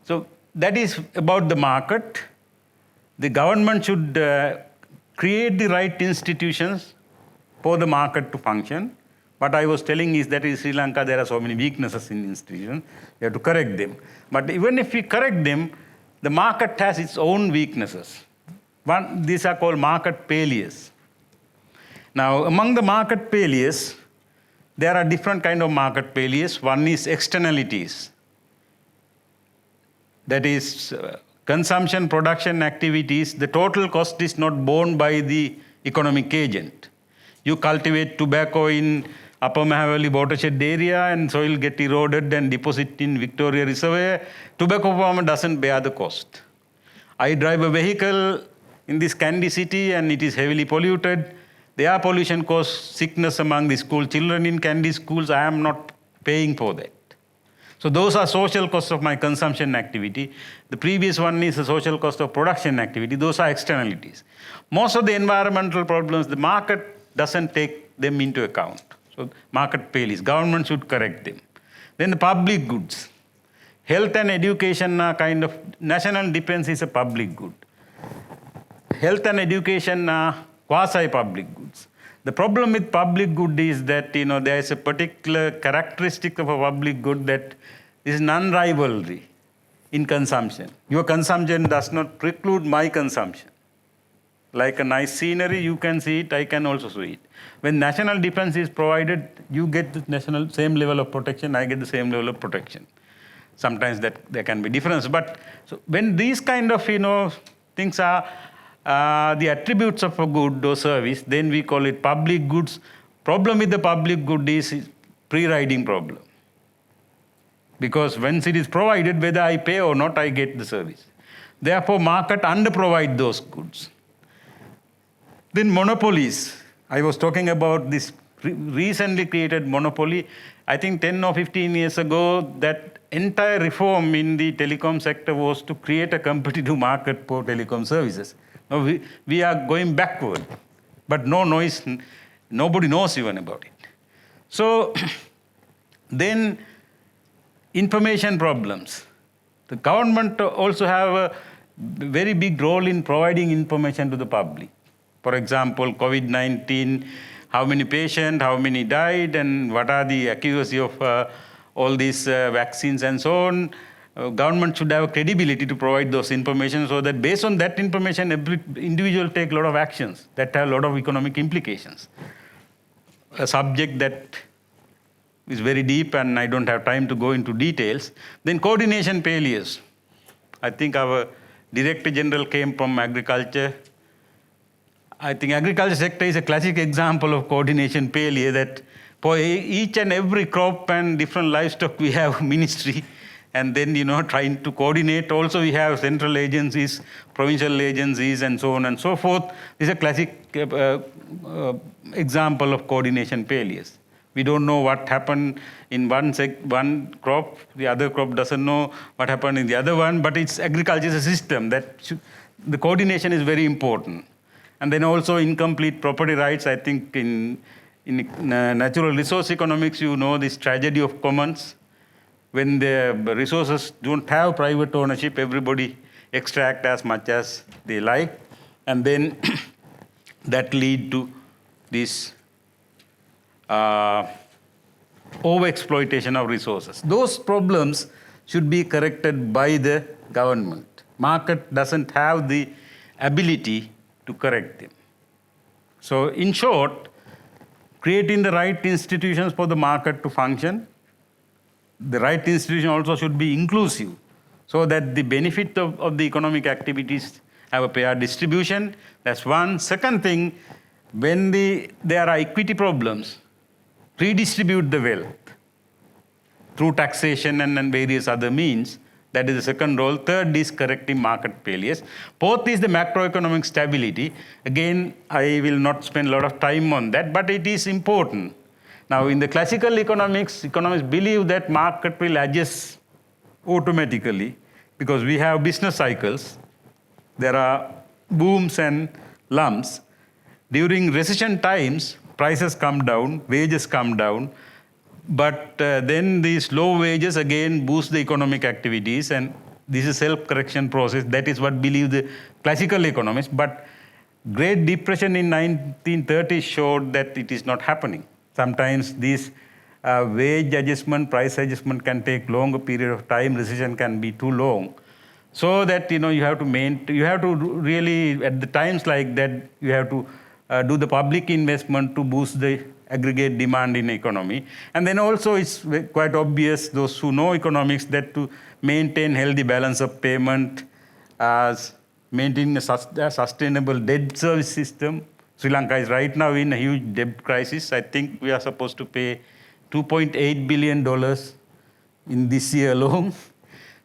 so that is about the market. The government should create the right institutions for the market to function. What I was telling is that in Sri Lanka there are so many weaknesses in institutions, we have to correct them. But even if we correct them, the market has its own weaknesses. These are called market failures. Now, among the market failures, there are different kinds of market failures. One is externalities. That is, consumption, production activities, the total cost is not borne by the economic agent. You cultivate tobacco in Upper Mahavali watershed area and soil get eroded and deposit in Victoria Reservoir. Tobacco farmer doesn't bear the cost. I drive a vehicle in this Kandy city and it is heavily polluted. The air pollution causes sickness among the school children in Kandy schools. I am not paying for that. So those are social costs of my consumption activity. The previous one is the social cost of production activity. Those are externalities. Most of the environmental problems, the market doesn't take them into account. So market failures, government should correct them. Then the public goods. Health and education are kind of, national defense is a public good. Health and education are quasi-public goods. The problem with public good is that, there is a particular characteristic of a public good that is non-rivalry in consumption. Your consumption does not preclude my consumption. Like a nice scenery, you can see it, I can also see it. When national defense is provided, you get the same level of protection, I get the same level of protection. Sometimes there can be difference, but so when these kind of, things are the attributes of a good or service, then we call it public goods. Problem with the public good is pre-riding problem. Because once it is provided, whether I pay or not, I get the service. Therefore, market underprovide those goods. Then monopolies. I was talking about this recently created monopoly. I think 10 or 15 years ago, that entire reform in the telecom sector was to create a competitive market for telecom services. Now we are going backward, but nobody knows even about it. So then information problems. The government also have a very big role in providing information to the public. For example, COVID-19, how many patients, how many died, and what are the accuracy of all these vaccines and so on. Government should have credibility to provide those information so that based on that information, every individual take a lot of actions that have a lot of economic implications. A subject that is very deep and I don't have time to go into details. Then coordination failures. I think our Director General came from agriculture. I think agriculture sector is a classic example of coordination failure, that for each and every crop and different livestock we have ministry, and then trying to coordinate. Also we have central agencies, provincial agencies, and so on and so forth. This is a classic example of coordination failures. We don't know what happened in one crop, the other crop doesn't know what happened in the other one, but it's agriculture is a system that the coordination is very important. And then also incomplete property rights. I think in natural resource economics, this tragedy of commons. When the resources don't have private ownership, everybody extract as much as they like, and then that lead to this overexploitation of resources. Those problems should be corrected by the government. Market doesn't have the ability to correct them. So in short, creating the right institutions for the market to function. The right institution also should be inclusive so that the benefit of the economic activities have a fair distribution. That's one. Second thing, when there are equity problems, redistribute the wealth through taxation and various other means. That is the second role. Third is correcting market failures. Fourth is the macroeconomic stability. Again, I will not spend a lot of time on that, but it is important. Now, in the classical economics believe that market will adjust automatically because we have business cycles. There are booms and lumps. During recession times, prices come down, wages come down, but then these low wages again boost the economic activities, and this is self-correction process. That is what believe the classical economists. But Great Depression in 1930 showed that it is not happening. Sometimes these wage adjustment, price adjustment can take longer period of time. Recession can be too long. So that you have to really at the times like that you have to do the public investment to boost the aggregate demand in economy. And then also it's quite obvious, those who know economics, that to maintain healthy balance of payment, maintain a sustainable debt service system. Sri Lanka is right now in a huge debt crisis. I think we are supposed to pay $2.8 billion in this year alone.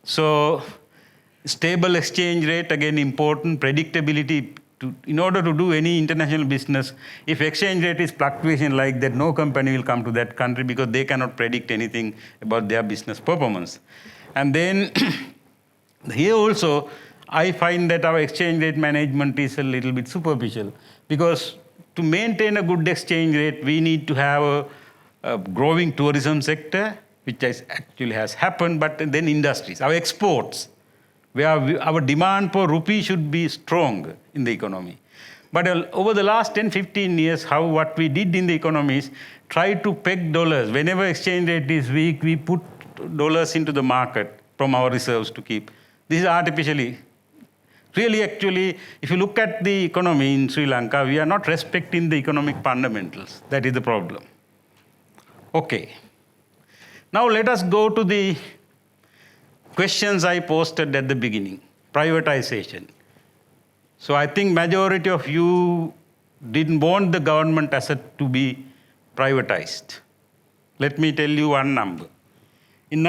So stable exchange rate, again important, predictability. In order to do any international business, if exchange rate is fluctuation like that, no company will come to that country because they cannot predict anything about their business performance. And then here also, I find that our exchange rate management is a little bit superficial because to maintain a good exchange rate, we need to have a growing tourism sector, which actually has happened, but then industries, our exports, where our demand for rupee should be strong in the economy. But over the last 10, 15 years, what we did in the economy is try to peg dollars. Whenever exchange rate is weak, we put dollars into the market from our reserves to keep. This is artificially. Really, actually, if you look at the economy in Sri Lanka, we are not respecting the economic fundamentals. That is the problem. Okay. Now let us go to the questions I posted at the beginning. Privatization. So I think majority of you didn't want the government asset to be privatized. Let me tell you one number. In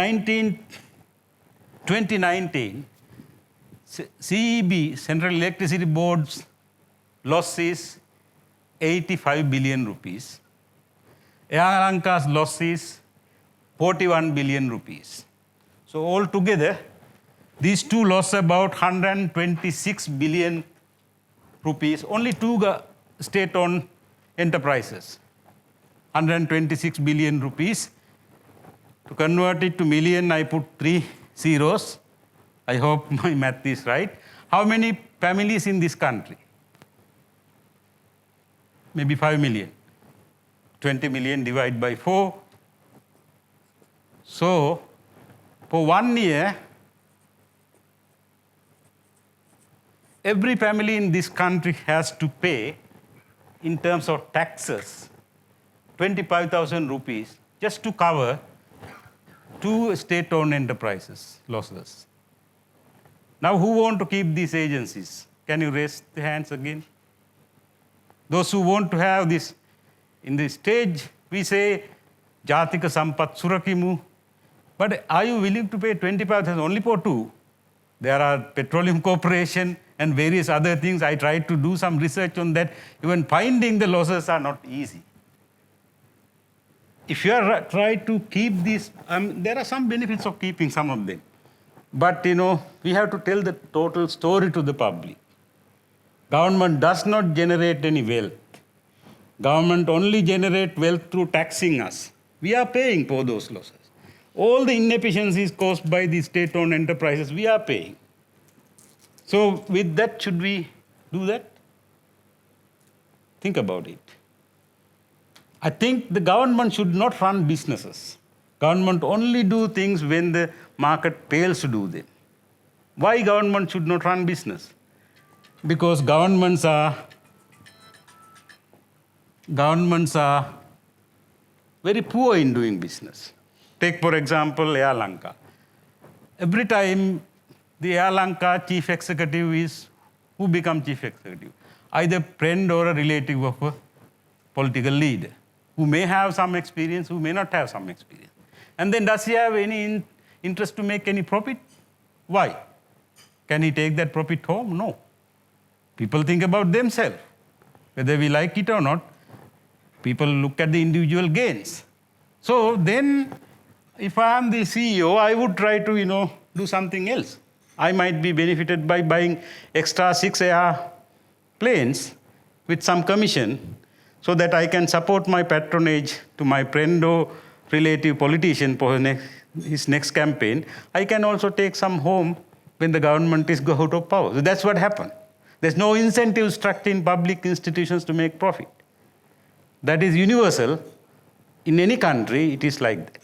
2019, CEB, Central Electricity Board's loss is 85 billion rupees. Air Lanka's loss is 41 billion rupees. So altogether, these two lost about 126 billion rupees, only two state-owned enterprises. 126 billion rupees. To convert it to million, I put 3 zeros. I hope my math is right. How many families in this country? Maybe 5 million. 20 million divided by 4. So, for 1 year, every family in this country has to pay, in terms of taxes, 25,000 rupees just to cover 2 state-owned enterprises losses. Now, who want to keep these agencies? Can you raise the hands again? Those who want to have this, in this stage, we say, Jatika Sampat Surakimu. But are you willing to pay 25,000 only for 2? There are Petroleum Corporation and various other things. I tried to do some research on that. Even finding the losses are not easy. If you are try to keep these, there are some benefits of keeping some of them. But we have to tell the total story to the public. Government does not generate any wealth. Government only generate wealth through taxing us. We are paying for those losses. All the inefficiencies caused by the state-owned enterprises, we are paying. So with that, should we do that? Think about it. I think the government should not run businesses. Government only do things when the market fails to do them. Why government should not run business? Because governments are very poor in doing business. Take, for example, Air Lanka. Every time the Air Lanka chief executive is, who becomes chief executive? Either friend or a relative of a political leader, who may have some experience, who may not have some experience. And then does he have any interest to make any profit? Why? Can he take that profit home? No. People think about themselves. Whether we like it or not, people look at the individual gains. So then, if I am the CEO, I would try to, do something else. I might be benefited by buying extra 6 airplanes with some commission so that I can support my patronage to my friend or relative politician for his next campaign. I can also take some home when the government is out of power. So that's what happened. There's no incentive structure in public institutions to make profit. That is universal. In any country, it is like that.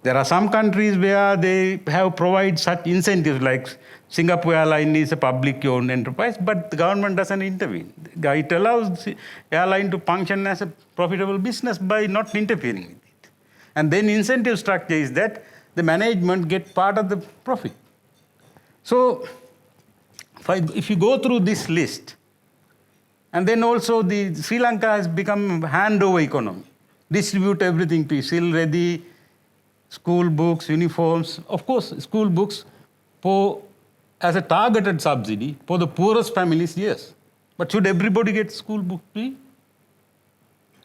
There are some countries where they have provided such incentives, like Singapore Airlines is a public-owned enterprise, but the government doesn't intervene. It allows the airline to function as a profitable business by not interfering with it. And then incentive structure is that the management get part of the profit. So if you go through this list, and then also the Sri Lanka has become a handover economy. Distribute everything to SIL ready, school books, uniforms. Of course, school books as a targeted subsidy for the poorest families, yes. But should everybody get school book free?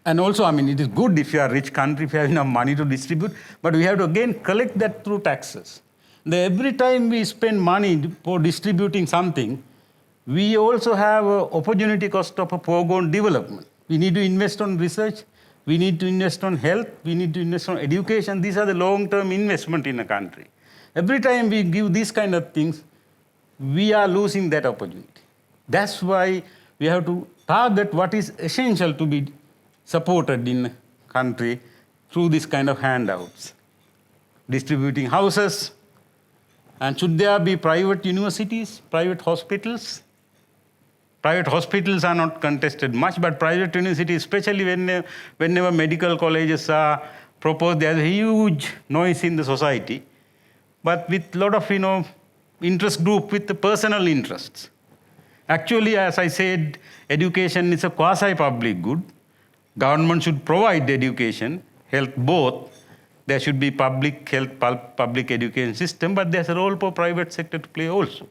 And also, it is good if you are a rich country, if you have enough money to distribute, but we have to again collect that through taxes. Every time we spend money for distributing something, we also have an opportunity cost of a foregone development. We need to invest on research, we need to invest on health, we need to invest on education. These are the long-term investment in a country. Every time we give these kind of things, we are losing that opportunity. That's why we have to target what is essential to be supported in a country through this kind of handouts. Distributing houses, and should there be private universities, private hospitals? Private hospitals are not contested much, but private universities, especially whenever medical colleges are proposed, there's a huge noise in the society. But with a lot of, interest group with the personal interests. Actually, as I said, education is a quasi-public good. Government should provide education, health both. There should be public health, public education system, but there's a role for private sector to play also.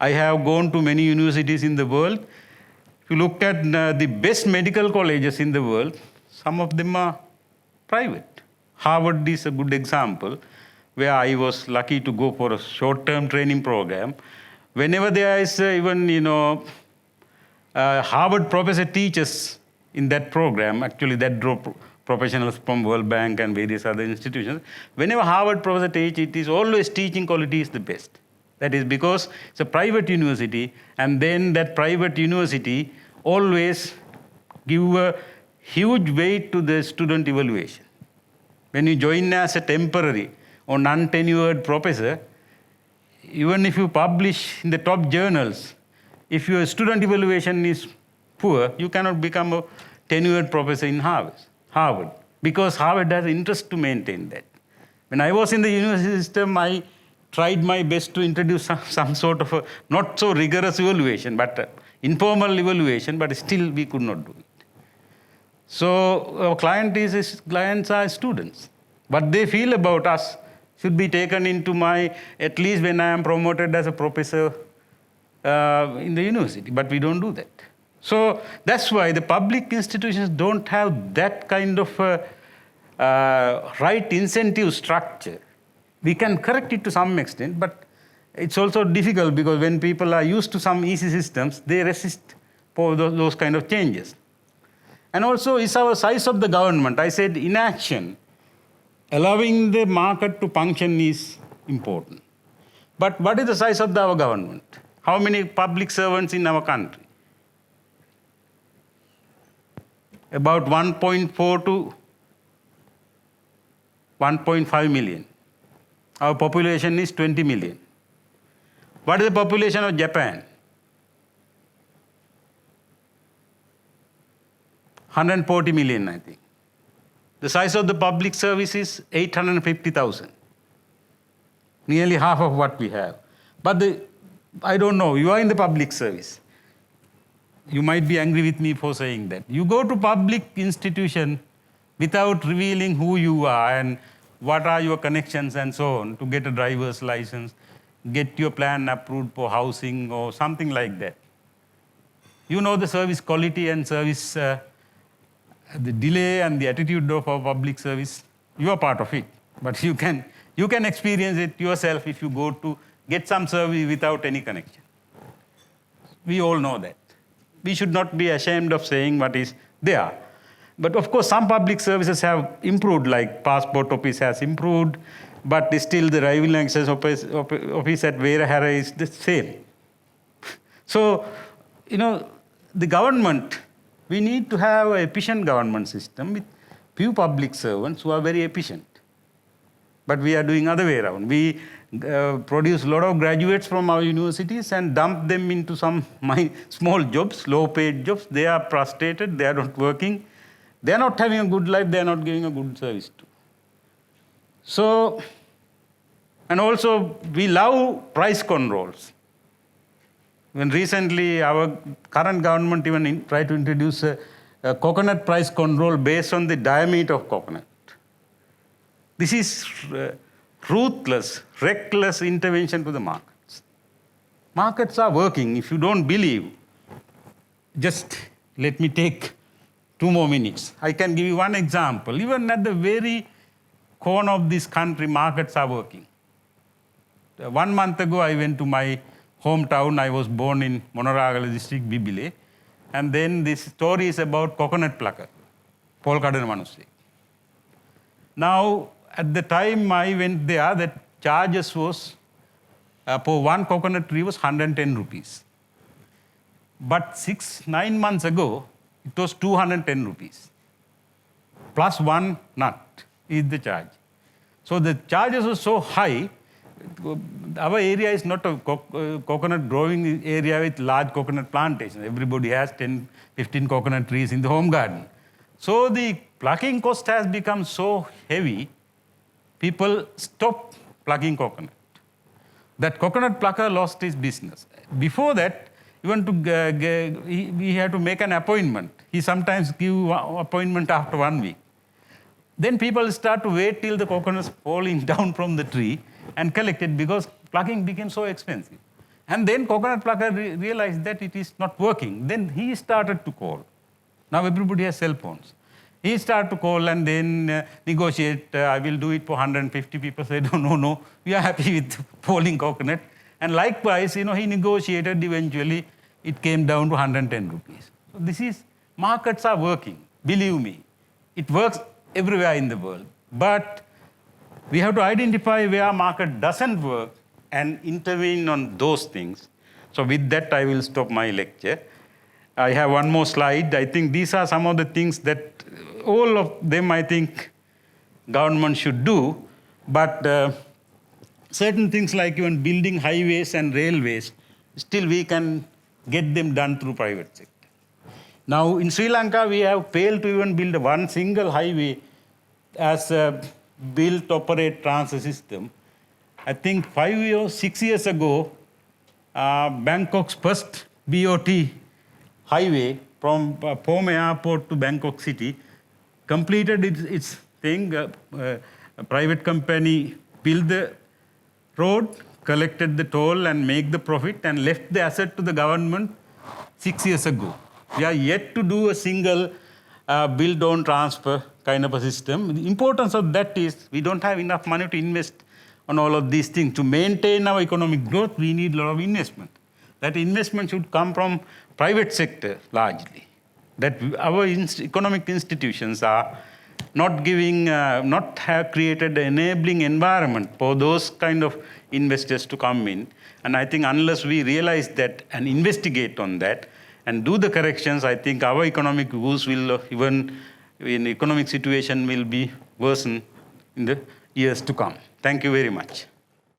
I have gone to many universities in the world. If you look at the best medical colleges in the world, some of them are private. Harvard is a good example, where I was lucky to go for a short-term training program. Whenever there is Harvard professor teaches in that program, actually that draw professionals from World Bank and various other institutions. Whenever Harvard professor teaches, it is always teaching quality is the best. That is because it's a private university, and then that private university always give a huge weight to the student evaluation. When you join as a temporary or non-tenured professor, even if you publish in the top journals, if your student evaluation is poor, you cannot become a tenured professor in Harvard, because Harvard has interest to maintain that. When I was in the university system, I tried my best to introduce some sort of a not so rigorous evaluation, but informal evaluation, but still we could not do it. So our clients are students. What they feel about us should be taken into at least when I am promoted as a professor in the university, but we don't do that. So that's why the public institutions don't have that kind of right incentive structure. We can correct it to some extent, but it's also difficult because when people are used to some easy systems, they resist for those kind of changes. And also, is our size of the government. I said inaction, allowing the market to function is important. But what is the size of our government? How many public servants in our country? About 1.4 to 1.5 million. Our population is 20 million. What is the population of Japan? 140 million, I think. The size of the public service is 850,000. Nearly half of what we have. But I don't know, you are in the public service. You might be angry with me for saying that. You go to public institution without revealing who you are and what are your connections and so on to get a driver's license, get your plan approved for housing or something like that. You know the service quality and service, the delay and the attitude of our public service. You are part of it. But you can experience it yourself if you go to get some service without any connection. We all know that. We should not be ashamed of saying what is there. But of course, some public services have improved, like passport office has improved, but still the driving license office at Veerahara is the same. So, the government, we need to have an efficient government system with few public servants who are very efficient. But we are doing other way around. We produce a lot of graduates from our universities and dump them into some small jobs, low-paid jobs. They are frustrated, they are not working. They are not having a good life, they are not giving a good service to. So, and also we love price controls. When recently our current government even tried to introduce a coconut price control based on the diameter of coconut. This is ruthless, reckless intervention to the markets. Markets are working. If you don't believe, just let me take 2 more minutes. I can give you one example. Even at the very corner of this country, markets are working. 1 month ago, I went to my hometown. I was born in Monoragala district, Bibile. And then this story is about coconut plucker, Polkadana Manuse. Now, at the time I went there, the charges was, for one coconut tree was 110 rupees. But 9 months ago, it was 210 rupees. Plus 1 nut is the charge. So the charges were so high. Our area is not a coconut growing area with large coconut plantations. Everybody has 10, 15 coconut trees in the home garden. So the plucking cost has become so heavy, people stopped plucking coconut. That coconut plucker lost his business. Before that, even he had to make an appointment. He sometimes give appointment after 1 week. Then people start to wait till the coconuts falling down from the tree and collect it because plucking became so expensive. And then coconut plucker realized that it is not working. Then he started to call. Now everybody has cell phones. He started to call and then negotiate, I will do it for 150. People said, no, we are happy with falling coconut. And likewise, he negotiated, eventually it came down to 110 rupees. So markets are working, believe me. It works everywhere in the world. But we have to identify where market doesn't work and intervene on those things. So with that, I will stop my lecture. I have one more slide. I think these are some of the things that all of them, I think, government should do. But certain things like even building highways and railways, still we can get them done through private sector. Now, in Sri Lanka, we have failed to even build one single highway as a built, operate, transfer system. I think 5 or 6 years ago, Bangkok's first BOT highway from Pome Airport to Bangkok City completed its thing. A private company built the road, collected the toll and make the profit and left the asset to the government 6 years ago. We are yet to do a single build, own, transfer kind of a system. The importance of that is we don't have enough money to invest on all of these things. To maintain our economic growth, we need a lot of investment. That investment should come from private sector largely. That our economic institutions are not giving, not have created an enabling environment for those kind of investors to come in. And I think unless we realize that and investigate on that and do the corrections, I think our economic woes will even in economic situation will be worsen in the years to come. Thank you very much.